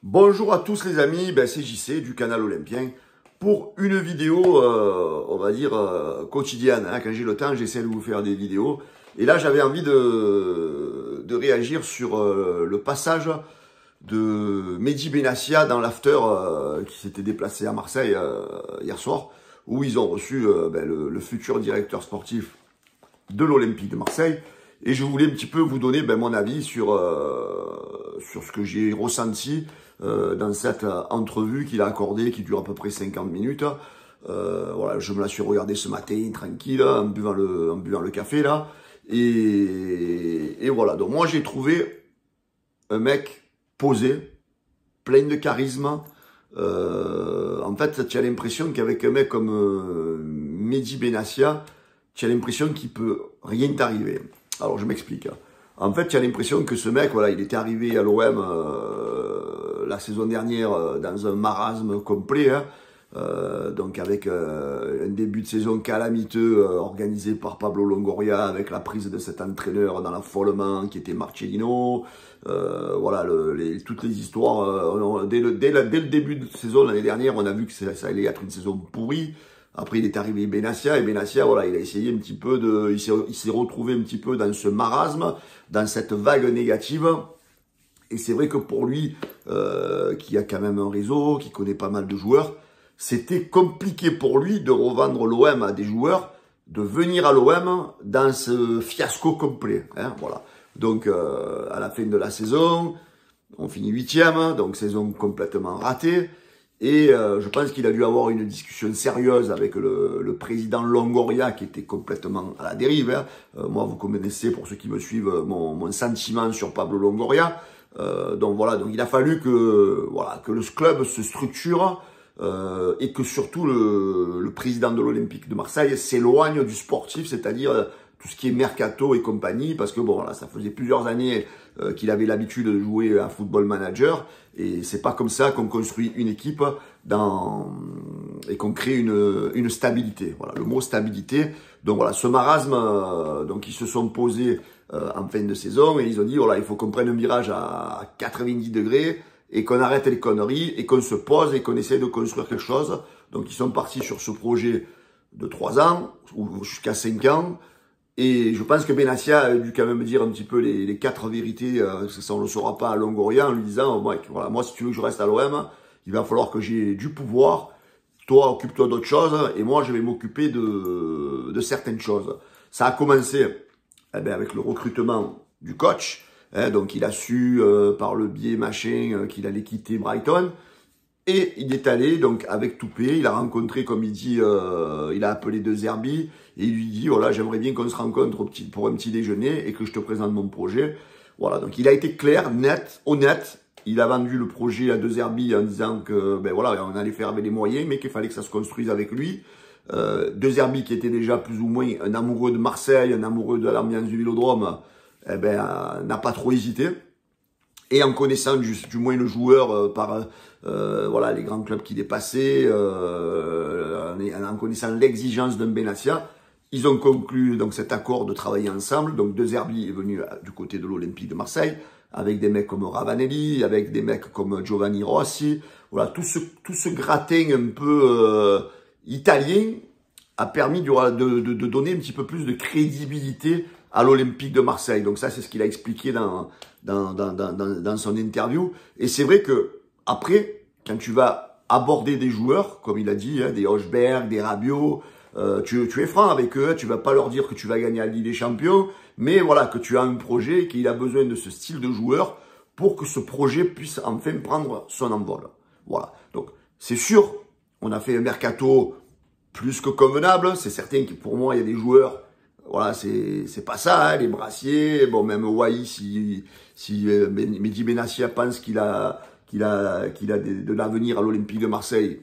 Bonjour à tous les amis, c'est JC du canal Olympien pour une vidéo, on va dire, quotidienne. Quand j'ai le temps, j'essaie de vous faire des vidéos. Et là, j'avais envie de réagir sur le passage de Mehdi Benassia dans l'after qui s'était déplacé à Marseille hier soir, où ils ont reçu le futur directeur sportif de l'Olympique de Marseille. Et je voulais un petit peu vous donner mon avis sur ce que j'ai ressenti dans cette entrevue qu'il a accordée, qui dure à peu près 50 minutes. Voilà, je me la suis regardée ce matin, tranquille, en buvant le café, là. Et voilà, donc moi j'ai trouvé un mec posé, plein de charisme. En fait, tu as l'impression qu'avec un mec comme Mehdi Benassia, tu as l'impression qu'il peut rien t'arriver. Alors, je m'explique. En fait, tu as l'impression que ce mec, voilà, il était arrivé à l'OM la saison dernière dans un marasme complet, donc avec un début de saison calamiteux organisé par Pablo Longoria, avec la prise de cet entraîneur dans l'affolement qui était Marcelino. Voilà, toutes les histoires. Dès le début de saison l'année dernière, on a vu que ça allait être une saison pourrie. Après, il est arrivé Benassia, et Benassia, voilà, il a essayé un petit peu il s'est retrouvé un petit peu dans ce marasme, dans cette vague négative. Et c'est vrai que pour lui, qui a quand même un réseau, qui connaît pas mal de joueurs, c'était compliqué pour lui de revendre l'OM à des joueurs, de venir à l'OM dans ce fiasco complet. Voilà. Donc, à la fin de la saison, on finit 8e, donc saison complètement ratée. Et je pense qu'il a dû avoir une discussion sérieuse avec le président Longoria, qui était complètement à la dérive. Moi, vous connaissez, pour ceux qui me suivent, mon sentiment sur Pablo Longoria. Donc voilà, donc il a fallu que le club se structure et que surtout le président de l'Olympique de Marseille s'éloigne du sportif, c'est-à-dire tout ce qui est mercato et compagnie, parce que bon, voilà, ça faisait plusieurs années qu'il avait l'habitude de jouer à Football Manager, et c'est pas comme ça qu'on construit une équipe et qu'on crée une stabilité. Voilà, le mot stabilité. Donc voilà, ce marasme, donc ils se sont posés en fin de saison et ils ont dit voilà, il faut qu'on prenne un virage à 90 degrés et qu'on arrête les conneries et qu'on se pose et qu'on essaie de construire quelque chose. Donc ils sont partis sur ce projet de 3 ans ou jusqu'à 5 ans. Et je pense que Benassia a dû quand même dire un petit peu les 4 vérités, ça on ne le saura pas à Longoria, en lui disant voilà, moi si tu veux que je reste à l'OM, il va falloir que j'ai du pouvoir, toi occupe-toi d'autres choses, et moi je vais m'occuper de certaines choses. Ça a commencé avec le recrutement du coach, donc il a su par le biais qu'il allait quitter Brighton. Et il est allé, donc, avec Toupé, il a rencontré, comme il dit, il a appelé De Zerbi, et il lui dit, voilà, j'aimerais bien qu'on se rencontre pour un petit déjeuner, et que je te présente mon projet. Voilà, donc il a été clair, net, honnête, il a vendu le projet à De Zerbi en disant que, voilà, on allait faire avec les moyens, mais qu'il fallait que ça se construise avec lui. De Zerbi, qui était déjà plus ou moins un amoureux de Marseille, un amoureux de l'ambiance du Vélodrome, n'a pas trop hésité. Et en connaissant du moins le joueur par voilà, les grands clubs qu'il est passé, en connaissant l'exigence d'un Benassia, ils ont conclu donc cet accord de travailler ensemble. Donc De Zerbi est venu du côté de l'Olympique de Marseille, avec des mecs comme Ravanelli, avec des mecs comme Giovanni Rossi. Voilà, tout ce gratin un peu italien a permis de donner un petit peu plus de crédibilité à l'Olympique de Marseille. Donc ça, c'est ce qu'il a expliqué dans son interview. Et c'est vrai que après, quand tu vas aborder des joueurs, comme il a dit, des Hochberg, des Rabiot, tu es franc avec eux, tu vas pas leur dire que tu vas gagner la Ligue des Champions, mais voilà, que tu as un projet, qu'il a besoin de ce style de joueur pour que ce projet puisse enfin prendre son envol. Voilà. Donc, c'est sûr, on a fait un mercato plus que convenable. C'est certain que pour moi, il y a des joueurs, voilà, c'est pas ça, les brassiers. Bon, même Wai, si Mehdi Benassia pense qu'il a de l'avenir à l'Olympique de Marseille,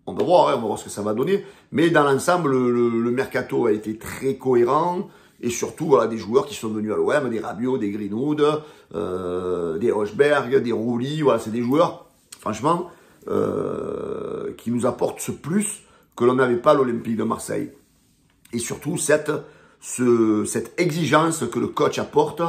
on va voir ce que ça va donner. Mais dans l'ensemble, le mercato a été très cohérent. Et surtout, voilà, des joueurs qui sont venus à l'OM, des Rabiot, des Greenwood, des Hochberg, des Rouli. Voilà, c'est des joueurs, franchement, qui nous apportent ce plus que l'on n'avait pas à l'Olympique de Marseille. Et surtout, cette exigence que le coach apporte,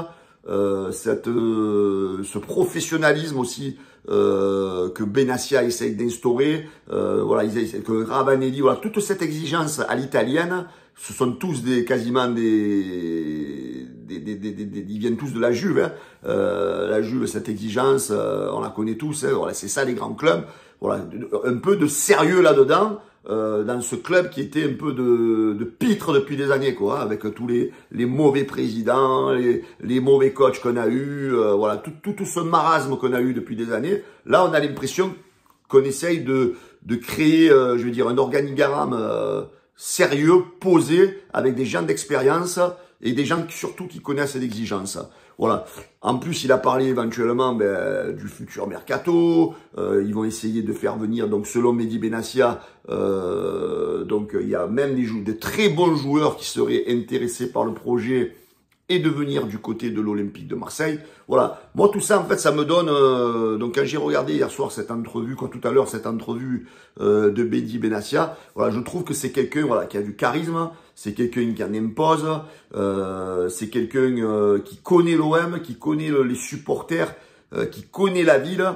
ce professionnalisme aussi que Benassia essaye d'instaurer, voilà, que Ravanelli, voilà, toute cette exigence à l'italienne, ce sont tous quasiment ils viennent tous de la Juve, hein. La Juve, cette exigence, on la connaît tous, hein. Voilà, c'est ça les grands clubs, voilà, un peu de sérieux là-dedans. Dans ce club qui était un peu de pitre depuis des années, quoi, hein, avec tous les mauvais présidents, les mauvais coachs qu'on a eu, voilà, tout ce marasme qu'on a eu depuis des années. Là, on a l'impression qu'on essaye de créer, je veux dire, un organigramme sérieux, posé, avec des gens d'expérience et des gens surtout qui connaissent l'exigence. Voilà. En plus, il a parlé éventuellement du futur mercato. Ils vont essayer de faire venir, donc selon Mehdi Benassia, donc il y a même de très bons joueurs qui seraient intéressés par le projet et de venir du côté de l'Olympique de Marseille. Voilà. Moi, tout ça, en fait, ça me donne... donc, quand j'ai regardé hier soir cette entrevue, comme tout à l'heure, cette entrevue de Mehdi Benassia, voilà, je trouve que c'est quelqu'un, voilà, qui a du charisme, c'est quelqu'un qui en impose, c'est quelqu'un qui connaît l'OM, qui connaît les supporters, qui connaît la ville.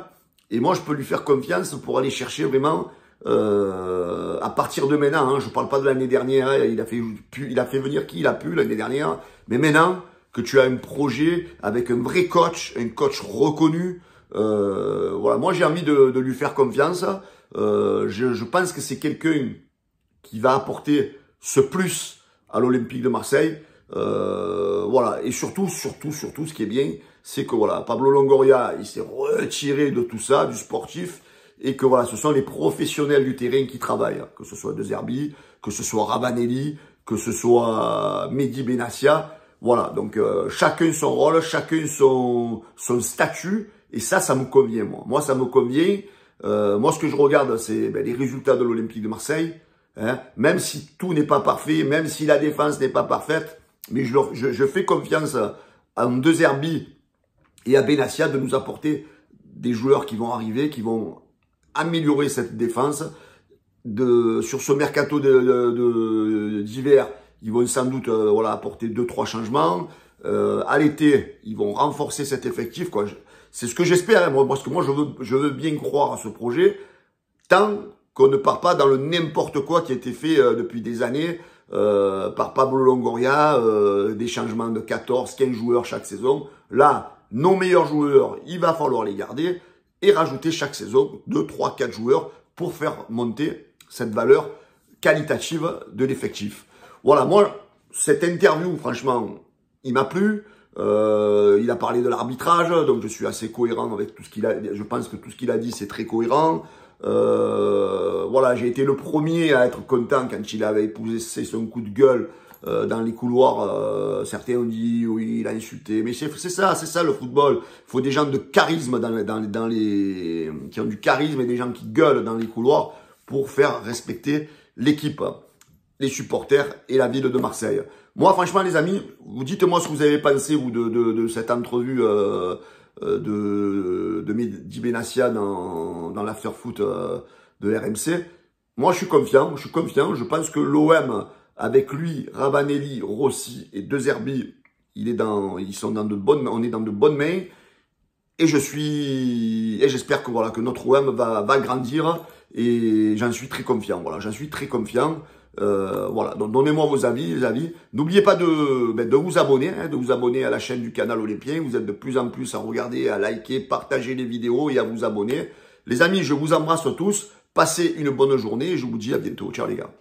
Et moi, je peux lui faire confiance pour aller chercher vraiment... à partir de maintenant, hein, je parle pas de l'année dernière, hein, il a fait venir qui il a pu l'année dernière, mais maintenant que tu as un projet avec un vrai coach, un coach reconnu, voilà, moi j'ai envie de lui faire confiance. Je pense que c'est quelqu'un qui va apporter ce plus à l'Olympique de Marseille. Voilà, et surtout, ce qui est bien, c'est que voilà, Pablo Longoria, il s'est retiré de tout ça, du sportif. Et que voilà, ce sont les professionnels du terrain qui travaillent, que ce soit De Zerbi, que ce soit Ravanelli, que ce soit Mehdi Benassia. Voilà, donc chacun son rôle, chacun son statut, et ça me convient, moi. Moi, ça me convient. Moi, ce que je regarde, c'est les résultats de l'Olympique de Marseille. Hein, même si tout n'est pas parfait, même si la défense n'est pas parfaite, mais je fais confiance à De Zerbi et à Benassia de nous apporter des joueurs qui vont arriver, qui vont améliorer cette défense. Sur ce mercato d'hiver, ils vont sans doute voilà, apporter 2-3 changements. À l'été, ils vont renforcer cet effectif, quoi. C'est ce que j'espère, hein, moi, parce que moi, je veux bien croire à ce projet, tant qu'on ne part pas dans le n'importe quoi qui a été fait depuis des années par Pablo Longoria, des changements de 14, 15 joueurs chaque saison. Là, nos meilleurs joueurs, il va falloir les garder et rajouter chaque saison 2, 3, 4 joueurs pour faire monter cette valeur qualitative de l'effectif. Voilà, moi, cette interview, franchement, il m'a plu. Il a parlé de l'arbitrage, donc je suis assez cohérent avec tout ce qu'il a dit. Je pense que tout ce qu'il a dit, c'est très cohérent. Voilà, j'ai été le premier à être content quand il avait épousé son coup de gueule dans les couloirs. Certains ont dit oui, il a insulté, mais c'est ça le football. Il faut des gens de charisme qui ont du charisme et des gens qui gueulent dans les couloirs pour faire respecter l'équipe, les supporters et la ville de Marseille. Moi, franchement, les amis, vous dites-moi ce que vous avez pensé vous de cette entrevue de Mehdi Benassia dans l'after-foot de RMC. Moi, je suis confiant. Je pense que l'OM, avec lui, Ravanelli, Rossi et De Zerbi, on est dans de bonnes mains. Et j'espère que voilà, que notre OM va grandir. Et j'en suis très confiant. Voilà, j'en suis très confiant. Voilà, donc donnez-moi vos avis, les avis. N'oubliez pas de vous abonner, hein, de vous abonner à la chaîne du Canal Olympien. Vous êtes de plus en plus à regarder, à liker, partager les vidéos et à vous abonner. Les amis, je vous embrasse tous. Passez une bonne journée et je vous dis à bientôt. Ciao les gars.